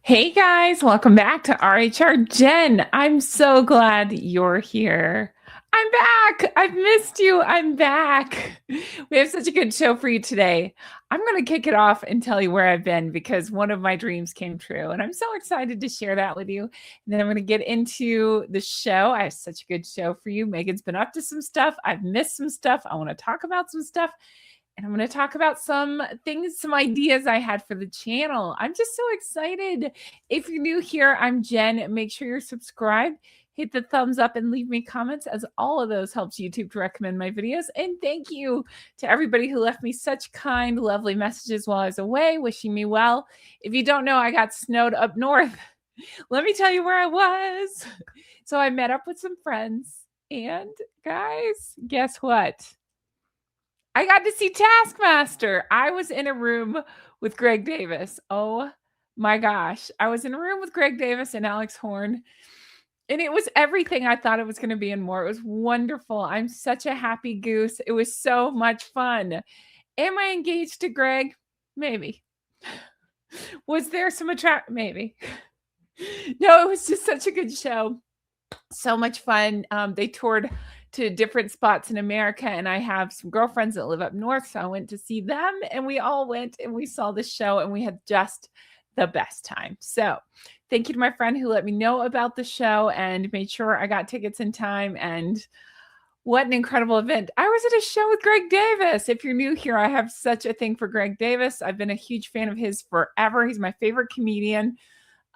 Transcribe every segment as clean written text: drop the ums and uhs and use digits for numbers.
Hey guys, welcome back to rhrjen. I'm so glad you're here. I'm back. I've missed you. I'm back. We have such a good show for you today. I'm going to kick it off and tell you where I've been because one of my dreams came true, and I'm so excited to share that with you. And then I'm going to get into the show. I have such a good show for you. Megan's been up to some stuff. I've missed some stuff. I want to talk about some stuff. And I'm going to talk about some things, some ideas I had for the channel. I'm just so excited. If you're new here, I'm Jen. Make sure you're subscribed, hit the thumbs up, and leave me comments, as all of those helps YouTube to recommend my videos. And thank you to everybody who left me such kind, lovely messages while I was away, wishing me well. If you don't know, I got snowed up north. Let me tell you where I was. So I met up with some friends. And guys, guess what? I got to see Taskmaster. I was in a room with Greg Davis. Oh my gosh. I was in a room with Greg Davis and Alex Horn, and it was everything I thought it was going to be and more. It was wonderful. I'm such a happy goose. It was so much fun. Am I engaged to Greg? Maybe. Was there some attract? Maybe. No, it was just such a good show. So much fun. They toured to different spots in America, and I have some girlfriends that live up north, so I went to see them, and we all went and we saw the show, and we had just the best time. So thank you to my friend who let me know about the show and made sure I got tickets in time. And what an incredible event. I was at a show with Greg Davis. If you're new here, I have such a thing for Greg Davis. I've been a huge fan of his forever. He's my favorite comedian.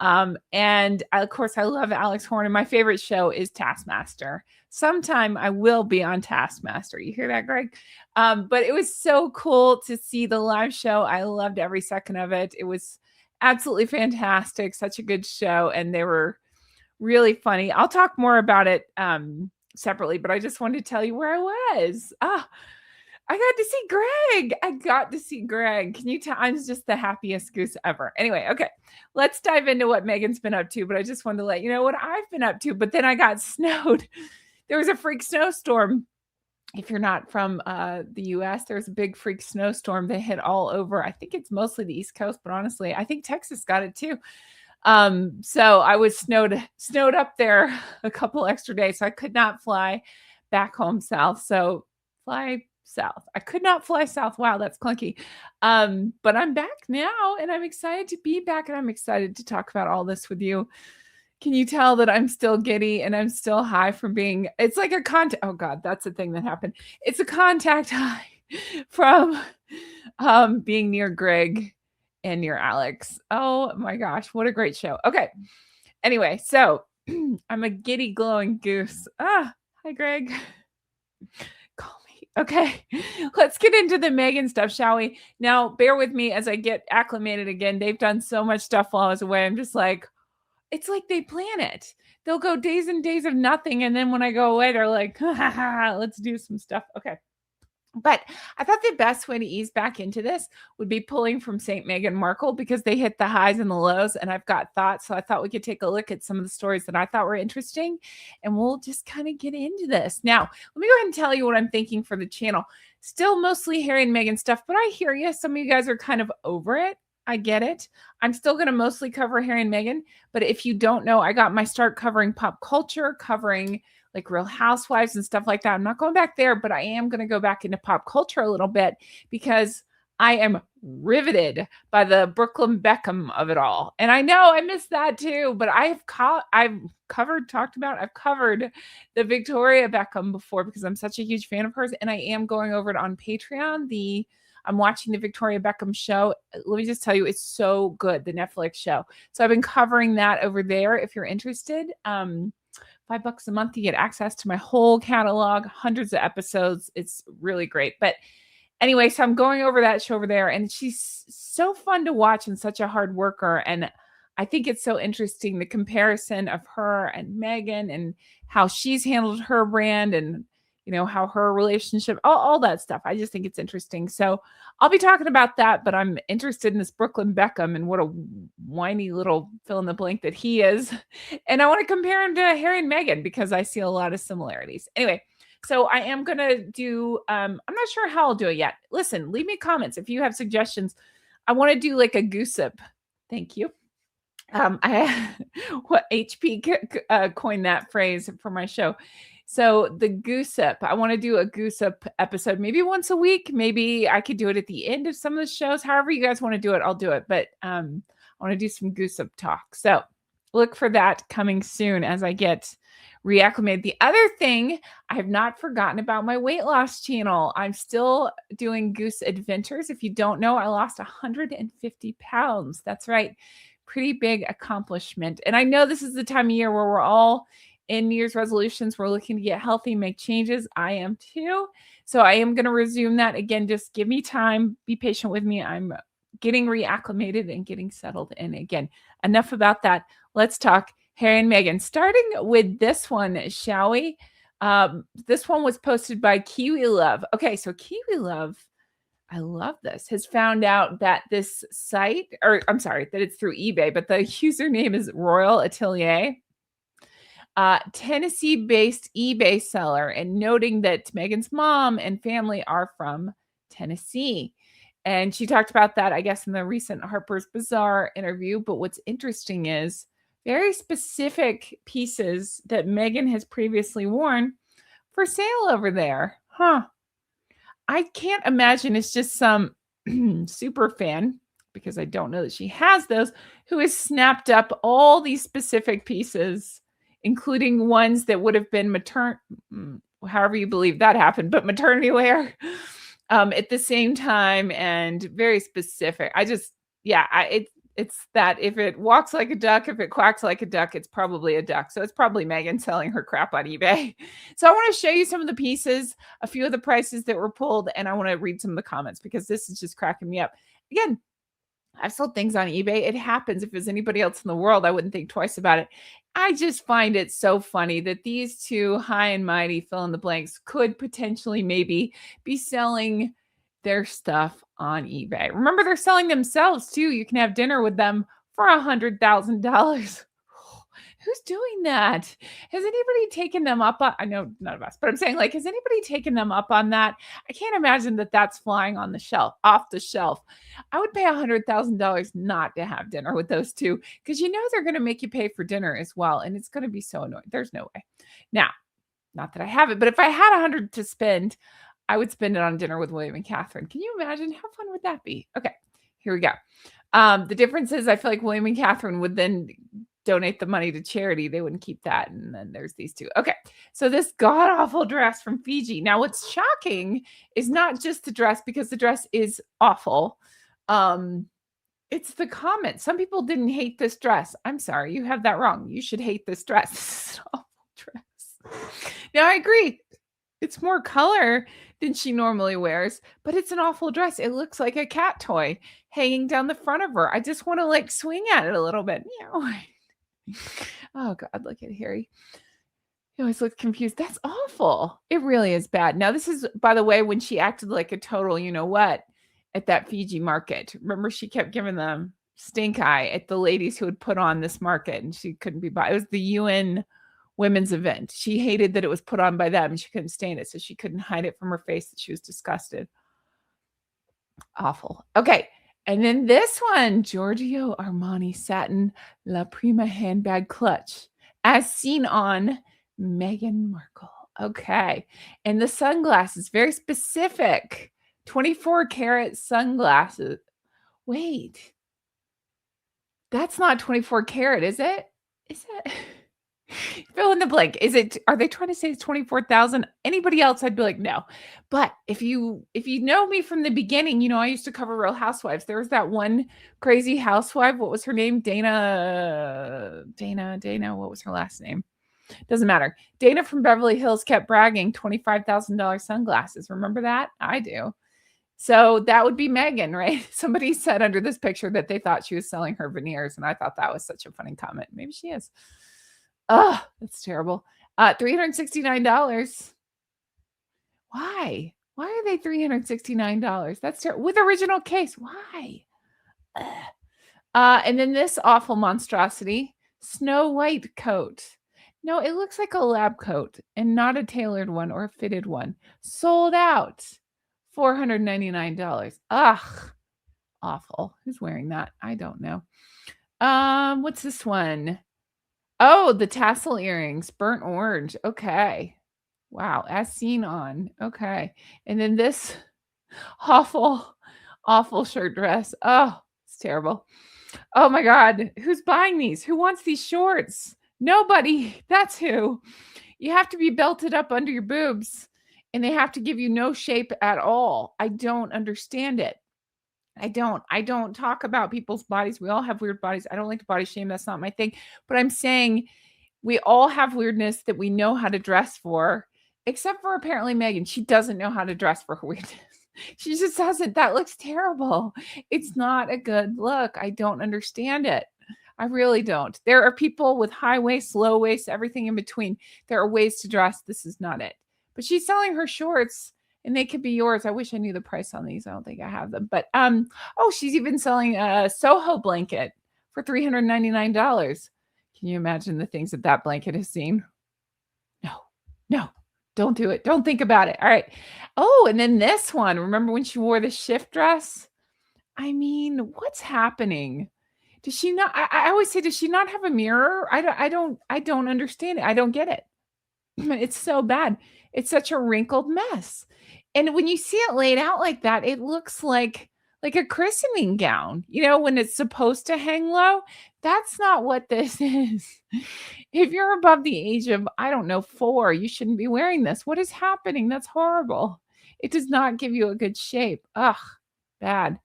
And of course, I love Alex Horn, and my favorite show is Taskmaster. Sometime I will be on Taskmaster. You hear that, Greg? But it was so cool to see the live show. I loved every second of it. It was absolutely fantastic. Such a good show, and they were really funny. I'll talk more about it separately, but I just wanted to tell you where I was. I got to see Greg. I got to see Greg. Can you tell? I'm just the happiest goose ever. Anyway, okay, let's dive into what Megan's been up to. But I just wanted to let you know what I've been up to. But then I got snowed. There was a freak snowstorm. If you're not from the US, there's a big freak snowstorm that hit all over. I think it's mostly the East Coast, but honestly, I think Texas got it too. So I was snowed up there a couple extra days. So I could not fly back home south. So fly south. I could not fly south. Wow, that's clunky. But I'm back now, and I'm excited to be back, and I'm excited to talk about all this with you. Can you tell that I'm still giddy and I'm still high from being, it's like a contact. Oh God, that's the thing that happened. It's a contact high from being near Greg and near Alex. Oh my gosh, what a great show. Okay. Anyway, so I'm a giddy glowing goose. Hi Greg. Okay, let's get into the Meghan stuff, shall we? Now, bear with me as I get acclimated again. They've done so much stuff while I was away. I'm just like, it's like they plan it. They'll go days and days of nothing. And then when I go away, they're like, ha, ha, ha, let's do some stuff. Okay. But I thought the best way to ease back into this would be pulling from St. Meghan Markle, because they hit the highs and the lows, and I've got thoughts. So I thought we could take a look at some of the stories that I thought were interesting, and we'll just kind of get into this. Now, let me go ahead and tell you what I'm thinking for the channel. Still mostly Harry and Meghan stuff, but I hear you. Some of you guys are kind of over it. I get it. I'm still going to mostly cover Harry and Meghan, but if you don't know, I got my start covering pop culture, covering like Real Housewives and stuff like that. I'm not going back there, but I am going to go back into pop culture a little bit, because I am riveted by the Brooklyn Beckham of it all. And I know I missed that too, but I've covered the Victoria Beckham before, because I'm such a huge fan of hers, and I am going over it on Patreon. I'm watching the Victoria Beckham show. Let me just tell you, it's so good, the Netflix show. So I've been covering that over there if you're interested. $5 a month, you get access to my whole catalog, hundreds of episodes. It's really great. But anyway, so I'm going over that show over there, and she's so fun to watch and such a hard worker. And I think it's so interesting, the comparison of her and Meghan, and how she's handled her brand, and you know, how her relationship, all that stuff. I just think it's interesting. So I'll be talking about that, but I'm interested in this Brooklyn Beckham and what a whiny little fill in the blank that he is. And I want to compare him to Harry and Meghan, because I see a lot of similarities. Anyway, so I am going to do, I'm not sure how I'll do it yet. Listen, leave me comments if you have suggestions. I want to do like a goose up. Thank you. I what HP coined that phrase for my show. So the goose up, I want to do a goose up episode, maybe once a week. Maybe I could do it at the end of some of the shows. However you guys want to do it, I'll do it. But I want to do some goose up talk. So look for that coming soon as I get reacclimated. The other thing, I have not forgotten about my weight loss channel. I'm still doing Goose Adventures. If you don't know, I lost 150 pounds. That's right. Pretty big accomplishment. And I know this is the time of year where we're all in New Year's resolutions. We're looking to get healthy, make changes. I am too. So I am going to resume that again. Just give me time. Be patient with me. I'm getting reacclimated and getting settled in again. Enough about that. Let's talk Harry and Meghan. Starting with this one, shall we? This one was posted by Kiwi Love. Okay, so Kiwi Love, I love this, has found out that this site, or I'm sorry, that it's through eBay, but the username is Royal Atelier, Tennessee-based eBay seller, and noting that Meghan's mom and family are from Tennessee. And she talked about that, I guess, in the recent Harper's Bazaar interview. But what's interesting is very specific pieces that Meghan has previously worn for sale over there. Huh. I can't imagine it's just some super fan, because I don't know that she has those, who has snapped up all these specific pieces, including ones that would have been however you believe that happened, but maternity wear at the same time, and very specific. It's that if it walks like a duck, if it quacks like a duck, it's probably a duck. So it's probably Meghan selling her crap on eBay. So I want to show you some of the pieces, a few of the prices that were pulled, and I want to read some of the comments because this is just cracking me up. Again, I've sold things on eBay. It happens. If it was anybody else in the world, I wouldn't think twice about it. I just find it so funny that these two high and mighty fill in the blanks could potentially maybe be selling their stuff on eBay. Remember, they're selling themselves too. You can have dinner with them for $100,000. Who's doing that? Has anybody taken them up on? I know none of us, but I'm saying, like, has anybody taken them up on that? I can't imagine that that's flying on the shelf, off the shelf. I would pay $100,000 not to have dinner with those two, because you know they're going to make you pay for dinner as well, and it's going to be so annoying. There's no way. Now, not that I have it, but if I had 100 to spend, I would spend it on dinner with William and Catherine. Can you imagine? How fun would that be? Okay, here we go. The difference is I feel like William and Catherine would then donate the money to charity. They wouldn't keep that. And then there's these two. Okay, so this god-awful dress from Fiji. Now, what's shocking is not just the dress, because the dress is awful. It's the comment. Some people didn't hate this dress. I'm sorry, you have that wrong. You should hate this dress. This is an awful dress. Now, I agree. It's more color than she normally wears, but it's an awful dress. It looks like a cat toy hanging down the front of her. I just want to like swing at it a little bit. Oh God, look at Harry. He always looks confused. That's awful. It really is bad. Now, this is, by the way, when she acted like a total, you know what, at that Fiji market. Remember, she kept giving them stink eye at the ladies who had put on this market, and she couldn't be bought. It was the UN women's event. She hated that it was put on by them. She couldn't stand it, so she couldn't hide it from her face that she was disgusted. Awful. Okay. And then this one, Giorgio Armani satin La Prima handbag clutch, as seen on Meghan Markle. Okay. And the sunglasses, very specific, 24 karat sunglasses. Wait, that's not 24 karat, is it? Is it? Fill in the blank. Are they trying to say it's 24,000? Anybody else, I'd be like, no. But if you know me from the beginning, you know, I used to cover Real Housewives. There was that one crazy housewife. What was her name? Dana, what was her last name? Doesn't matter. Dana from Beverly Hills kept bragging $25,000 sunglasses. Remember that? I do. So that would be Meghan, right? Somebody said under this picture that they thought she was selling her veneers, and I thought that was such a funny comment. Maybe she is. Oh, that's terrible. $369. Why? Why are they $369? That's with original case. Why? And then this awful monstrosity, Snow White coat. No, it looks like a lab coat and not a tailored one or a fitted one. Sold out. $499. Ugh. Awful. Who's wearing that? I don't know. What's this one? Oh, the tassel earrings, burnt orange. Okay. Wow, as seen on. Okay. And then this awful, awful shirt dress. Oh, it's terrible. Oh my God. Who's buying these? Who wants these shorts? Nobody. That's who. You have to be belted up under your boobs and they have to give you no shape at all. I don't understand it. I don't talk about people's bodies. We all have weird bodies. I don't like to body shame. That's not my thing. But I'm saying we all have weirdness that we know how to dress for, except for apparently Meghan. She doesn't know how to dress for her weirdness. She just doesn't. That looks terrible. It's not a good look. I don't understand it. I really don't. There are people with high waist, low waist, everything in between. There are ways to dress. This is not it. But she's selling her shorts and they could be yours. I wish I knew the price on these. I don't think I have them. But oh, she's even selling a Soho blanket for $399. Can you imagine the things that that blanket has seen? No, no, don't do it. Don't think about it. All right. Oh, and then this one. Remember when she wore the shift dress? I mean, what's happening? Does she not? I always say, does she not have a mirror? I don't understand it. I don't get it. It's so bad. It's such a wrinkled mess. And when you see it laid out like that, it looks like a christening gown. You know, when it's supposed to hang low, that's not what this is. If you're above the age of, I don't know, 4, you shouldn't be wearing this. What is happening? That's horrible. It does not give you a good shape. Ugh, bad.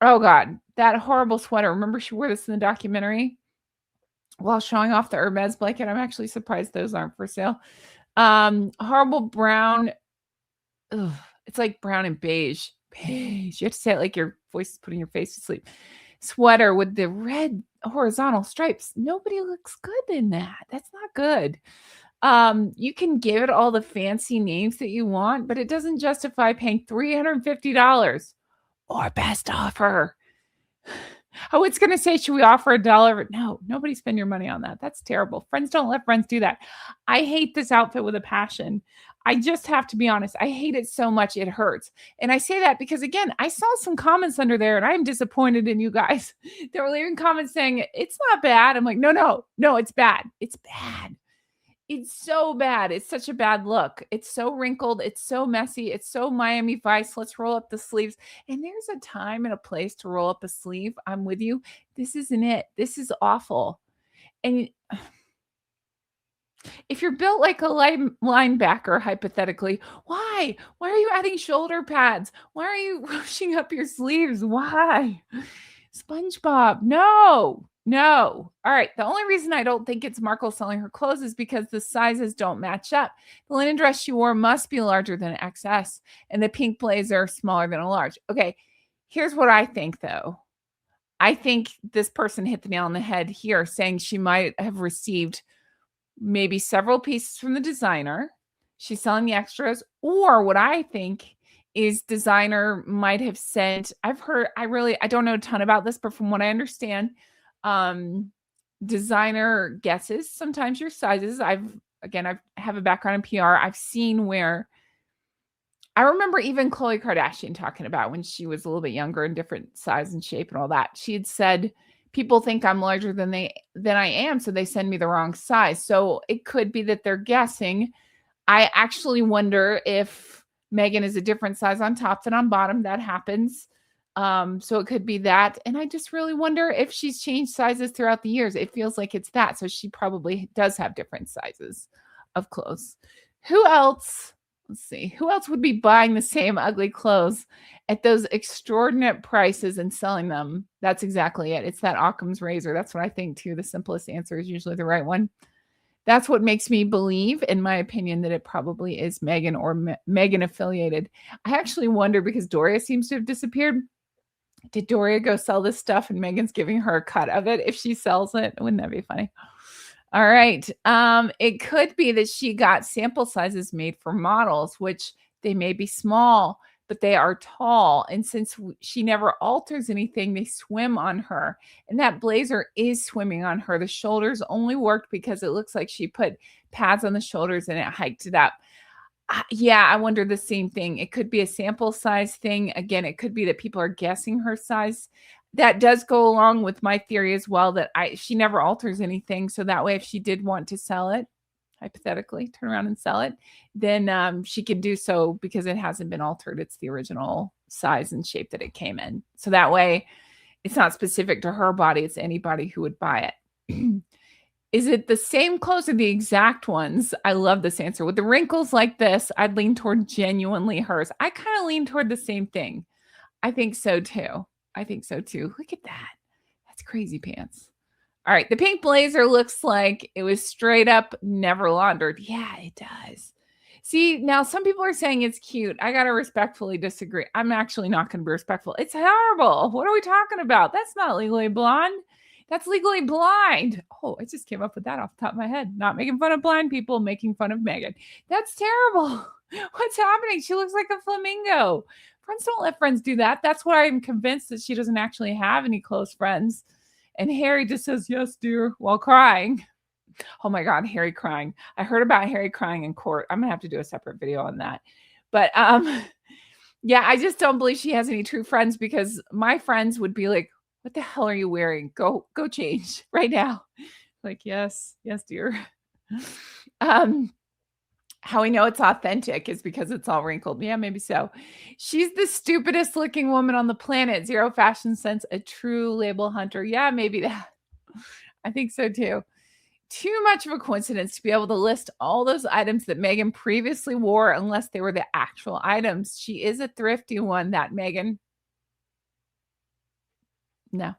Oh God, that horrible sweater. Remember she wore this in the documentary while showing off the Hermes blanket. I'm actually surprised those aren't for sale. Horrible brown. Ugh, it's like brown and beige. Beige. You have to say it like your voice is putting your face to sleep. Sweater with the red horizontal stripes. Nobody looks good in that. That's not good. You can give it all the fancy names that you want, but it doesn't justify paying $350 or best offer. Oh, it's going to say, should we offer $1? No, nobody spend your money on that. That's terrible. Friends don't let friends do that. I hate this outfit with a passion. I just have to be honest. I hate it so much. It hurts. And I say that because, again, I saw some comments under there and I'm disappointed in you guys. They were leaving comments saying, it's not bad. I'm like, no, it's bad. It's bad. It's so bad. It's such a bad look. It's so wrinkled. It's so messy. It's so Miami Vice. Let's roll up the sleeves. And there's a time and a place to roll up a sleeve. I'm with you. This isn't it. This is awful. And if you're built like a linebacker, hypothetically, why? Why are you adding shoulder pads? Why are you ruching up your sleeves? Why? SpongeBob, no. All right. The only reason I don't think it's Markle selling her clothes is because the sizes don't match up. The linen dress she wore must be larger than XS, and the pink blazer smaller than a large. Okay. Here's what I think, though. I think this person hit the nail on the head here, saying she might have received maybe several pieces from the designer. She's selling the extras, or what I think is designer might have sent, I don't know a ton about this, but from what I understand, designer guesses sometimes your sizes. I have a background in PR. I've seen where I remember even Khloe Kardashian talking about when she was a little bit younger and different size and shape and all that. She had said, people think I'm larger than I am, so they send me the wrong size. So it could be that they're guessing. I actually wonder if Meghan is a different size on top than on bottom. That happens. So it could be that. And I just really wonder if she's changed sizes throughout the years. It feels like it's that. So she probably does have different sizes of clothes. Who else? Let's see. Who else would be buying the same ugly clothes at those extraordinary prices and selling them? That's exactly it. It's that Occam's razor. That's what I think too. The simplest answer is usually the right one. That's what makes me believe, in my opinion, that it probably is Meghan or Meghan affiliated. I actually wonder, because Doria seems to have disappeared. Did Doria go sell this stuff and Meghan's giving her a cut of it if she sells it? Wouldn't that be funny? All right. It could be that she got sample sizes made for models, which they may be small, but they are tall. And since she never alters anything, they swim on her. And that blazer is swimming on her. The shoulders only worked because it looks like she put pads on the shoulders and it hiked it up. Yeah, I wonder the same thing. It could be a sample size thing. Again, it could be that people are guessing her size. that does go along with my theory as well, that she never alters anything. So that way, if she did want to sell it, hypothetically, turn around and sell it, then she can do so because it hasn't been altered. It's the original size and shape that it came in. So that way, it's not specific to her body. It's anybody who would buy it. Is it the same clothes or the exact ones? I love this answer. With the wrinkles like this, I'd lean toward genuinely hers. I kind of lean toward the same thing. I think so too. I think so too. Look at that. That's crazy pants. All right. The pink blazer looks like it was straight up never laundered. Yeah, it does. See, now some people are saying it's cute. I got to respectfully disagree. I'm actually not going to be respectful. It's horrible. What are we talking about? That's not Legally Blonde. That's Legally Blind. Oh, I just came up with that off the top of my head. Not making fun of blind people, making fun of Meghan. That's terrible. What's happening? She looks like a flamingo. Friends don't let friends do that. That's why I'm convinced that she doesn't actually have any close friends. And Harry just says, yes, dear, while crying. Oh my God, Harry crying. I heard about Harry crying in court. I'm going to have to do a separate video on that. But yeah, I just don't believe she has any true friends, because my friends would be like, what the hell are you wearing? Go change right now. Like, yes, dear. How we know it's authentic is because it's all wrinkled. Yeah, maybe so. She's the stupidest looking woman on the planet. Zero fashion sense, a true label hunter. Yeah, maybe that. I think so too. Too much of a coincidence to be able to list all those items that Meghan previously wore unless they were the actual items. She is a thrifty one, that Meghan. No.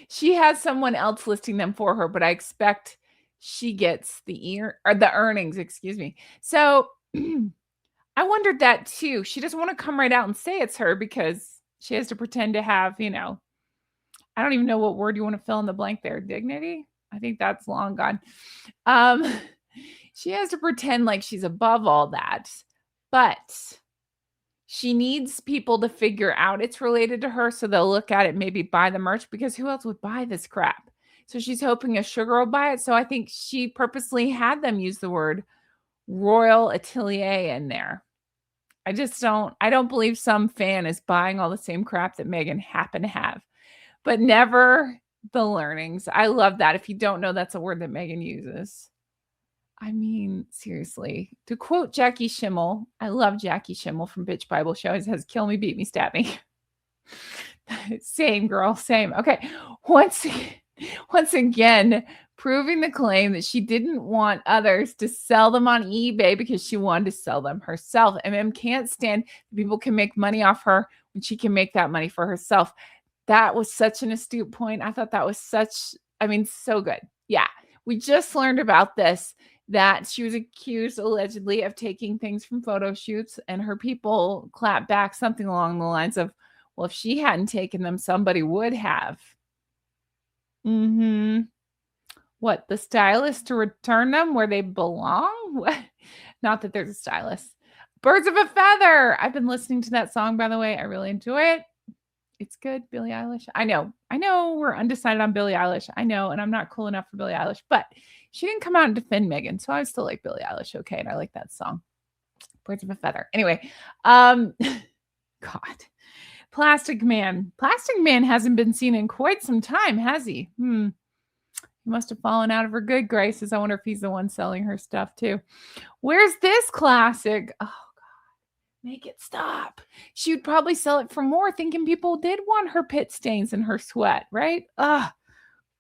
She has someone else listing them for her, but I expect she gets the earnings, excuse me. So I wondered that too. She doesn't want to come right out and say it's her because she has to pretend to have, I don't even know what word you want to fill in the blank there. Dignity? I think that's long gone. She has to pretend like she's above all that, but she needs people to figure out it's related to her, so they'll look at it, maybe buy the merch, because who else would buy this crap? So she's hoping a sugar will buy it. So I think she purposely had them use the word Royal Atelier in there. I don't believe some fan is buying all the same crap that Meghan happened to have, but never the learnings. I love that. If you don't know, that's a word that Meghan uses. I mean, seriously, to quote Jackie Schimmel, I love Jackie Schimmel from Bitch Bible Show. It says, kill me, beat me, stab me. Same, girl, same. Okay. Once again, proving the claim that she didn't want others to sell them on eBay because she wanted to sell them herself. MM can't stand people can make money off her when she can make that money for herself. That was such an astute point. I thought that was so good. Yeah. We just learned about this, that she was accused allegedly of taking things from photo shoots, and her people clapped back something along the lines of, well, if she hadn't taken them, somebody would have. What, the stylist to return them where they belong? Not that there's a stylist. Birds of a Feather. I've been listening to that song, by the way. I really enjoy it. It's good. Billie Eilish. I know we're undecided on Billie Eilish. I know, and I'm not cool enough for Billie Eilish, but she didn't come out and defend Meghan, so I still like Billie Eilish. Okay, and I like that song. Birds of a Feather. Anyway, God. Plastic Man. Plastic Man hasn't been seen in quite some time, has he? He must have fallen out of her good graces. I wonder if he's the one selling her stuff too. Where's this classic? Oh, make it stop. She would probably sell it for more, thinking people did want her pit stains and her sweat, right? Ugh,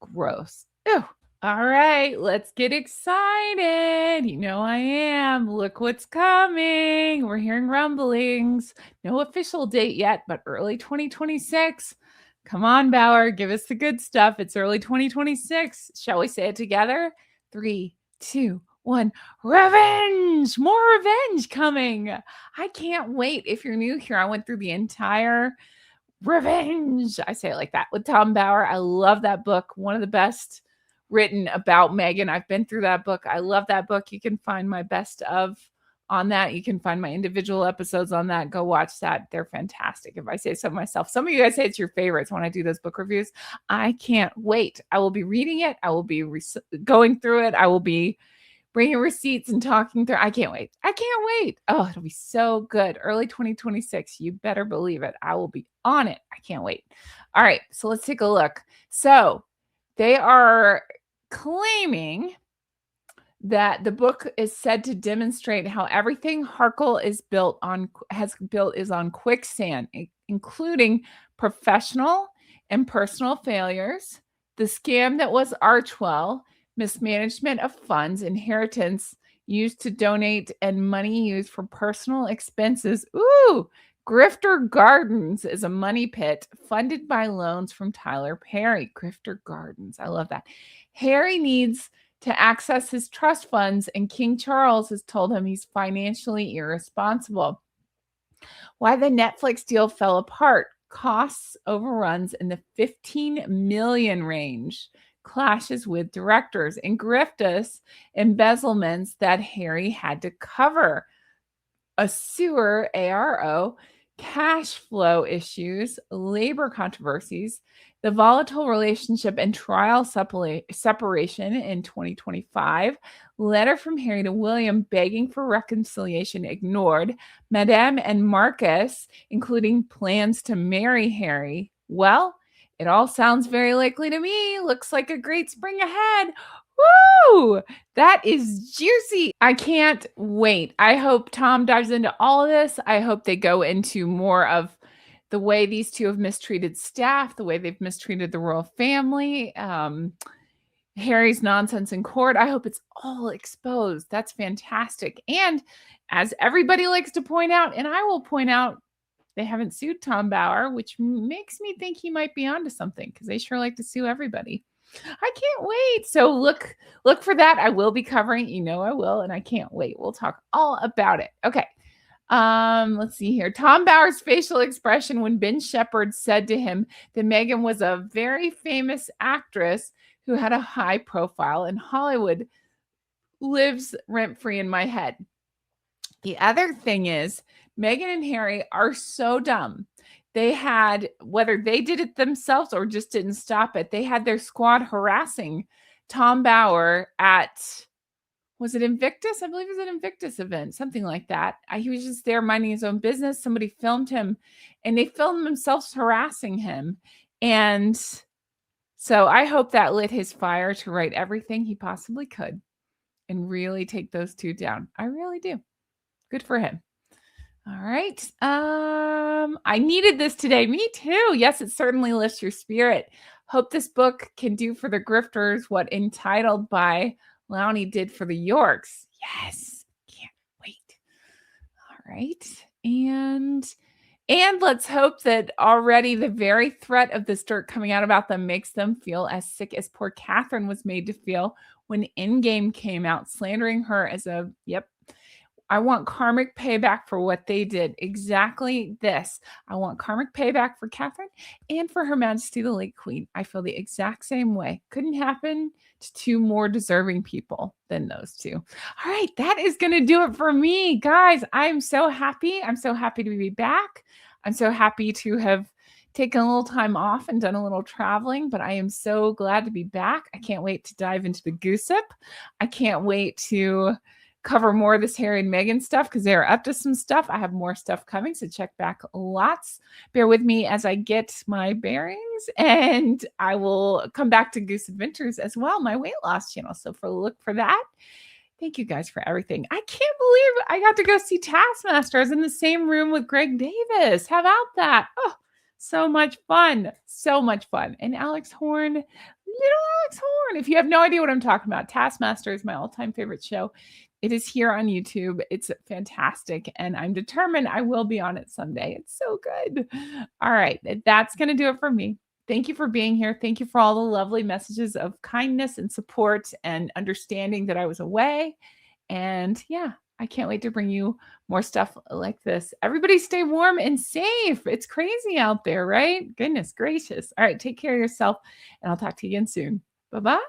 gross. Ew. All right, let's get excited. You know I am. Look what's coming. We're hearing rumblings. No official date yet, but early 2026. Come on, Bauer, give us the good stuff. It's early 2026. Shall we say it together? 3, 2, 1. Revenge! More revenge coming. I can't wait. If you're new here, I went through the entire Revenge. I say it like that with Tom Bauer. I love that book. One of the best written about Meghan. I've been through that book. I love that book. You can find my best of on that. You can find my individual episodes on that. Go watch that. They're fantastic. If I say so myself, some of you guys say it's your favorites when I do those book reviews. I can't wait. I will be reading it. I will be going through it. I will be bringing receipts and talking through. I can't wait. I can't wait. Oh, it'll be so good. Early 2026. You better believe it. I will be on it. I can't wait. All right. So let's take a look. So they are claiming that the book is said to demonstrate how everything Harkle is is on quicksand, including professional and personal failures, the scam that was Archwell, mismanagement of funds, inheritance used to donate, and money used for personal expenses. Ooh, Grifter Gardens is a money pit funded by loans from Tyler Perry. Grifter Gardens. I love that. Harry needs to access his trust funds, and King Charles has told him he's financially irresponsible. Why the Netflix deal fell apart. Costs overruns in the 15 million range. Clashes with directors and griftus embezzlements that Harry had to cover. A sewer ARO, cash flow issues, labor controversies, the volatile relationship and trial separation in 2025, letter from Harry to William begging for reconciliation ignored, Madame and Marcus, including plans to marry Harry. Well, it all sounds very likely to me. Looks like a great spring ahead. Woo! That is juicy. I can't wait. I hope Tom dives into all of this. I hope they go into more of the way these two have mistreated staff, the way they've mistreated the royal family, Harry's nonsense in court. I hope it's all exposed. That's fantastic. And as everybody likes to point out, and I will point out, they haven't sued Tom Bauer, which makes me think he might be onto something because they sure like to sue everybody. I can't wait. So look for that. I will be covering, I will, and I can't wait. We'll talk all about it. Okay. Let's see here. Tom Bauer's facial expression when Ben Shepherd said to him that Meghan was a very famous actress who had a high profile in Hollywood lives rent-free in my head. The other thing is Meghan and Harry are so dumb. They had, whether they did it themselves or just didn't stop it, they had their squad harassing Tom Bauer at, was it Invictus? I believe it was an Invictus event, something like that. He was just there minding his own business. Somebody filmed him and they filmed themselves harassing him. And so I hope that lit his fire to write everything he possibly could and really take those two down. I really do. Good for him. All right. I needed this today. Me too. Yes, it certainly lifts your spirit. Hope this book can do for the grifters what Entitled by Lowney did for the Yorks. Yes. Can't wait. All right. And let's hope that already the very threat of this dirt coming out about them makes them feel as sick as poor Catherine was made to feel when Endgame came out, slandering her as a, I want karmic payback for what they did. Exactly this. I want karmic payback for Catherine and for Her Majesty the late Queen. I feel the exact same way. Couldn't happen to two more deserving people than those two. All right, that is going to do it for me. Guys, I'm so happy. I'm so happy to be back. I'm so happy to have taken a little time off and done a little traveling, but I am so glad to be back. I can't wait to dive into the gossip. I can't wait to cover more of this Harry and Meghan stuff because they're up to some stuff. I have more stuff coming, so check back lots. Bear with me as I get my bearings, and I will come back to Goose Adventures as well, my weight loss channel. So look for that. Thank you guys for everything. I can't believe I got to go see Taskmaster. I was in the same room with Greg Davis. How about that? Oh, so much fun. So much fun. And Alex Horn, little Alex Horn. If you have no idea what I'm talking about, Taskmaster is my all-time favorite show. It is here on YouTube. It's fantastic. And I'm determined I will be on it someday. It's so good. All right. That's going to do it for me. Thank you for being here. Thank you for all the lovely messages of kindness and support and understanding that I was away. And yeah, I can't wait to bring you more stuff like this. Everybody stay warm and safe. It's crazy out there, right? Goodness gracious. All right. Take care of yourself and I'll talk to you again soon. Bye-bye.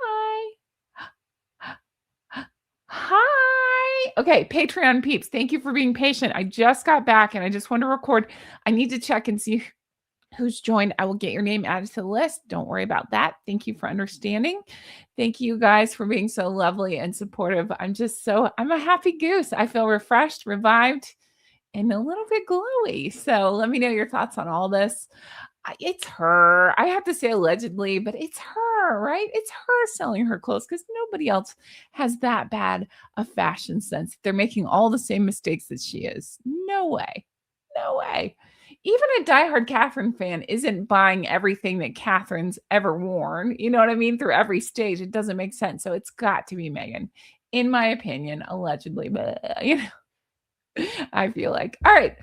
Hi. Okay, Patreon peeps, thank you for being patient. I just got back and I just want to record. I need to check and see who's joined. I will get your name added to the list. Don't worry about that. Thank you for understanding. Thank you guys for being so lovely and supportive. I'm a happy goose. I feel refreshed, revived, and a little bit glowy. So let me know your thoughts on all this. It's her. I have to say allegedly, but it's her, right? It's her selling her clothes because nobody else has that bad a fashion sense. They're making all the same mistakes that she is. No way. No way. Even a diehard Catherine fan isn't buying everything that Catherine's ever worn. You know what I mean? Through every stage. It doesn't make sense. So it's got to be Meghan, in my opinion, allegedly. But, I feel like. All right.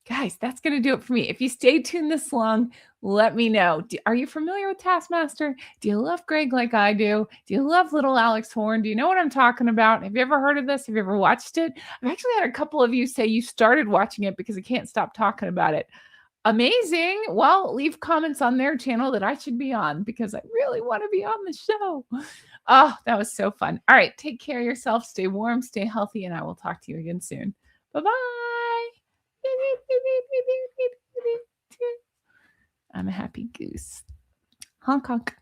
Guys, that's going to do it for me. If you stay tuned this long, let me know. Are you familiar with Taskmaster? Do you love Greg like I do? Do you love little Alex Horn? Do you know what I'm talking about? Have you ever heard of this? Have you ever watched it? I've actually had a couple of you say you started watching it because I can't stop talking about it. Amazing. Well, leave comments on their channel that I should be on because I really want to be on the show. Oh, that was so fun. All right. Take care of yourself. Stay warm, stay healthy, and I will talk to you again soon. Bye-bye. I'm a happy goose. Honk honk.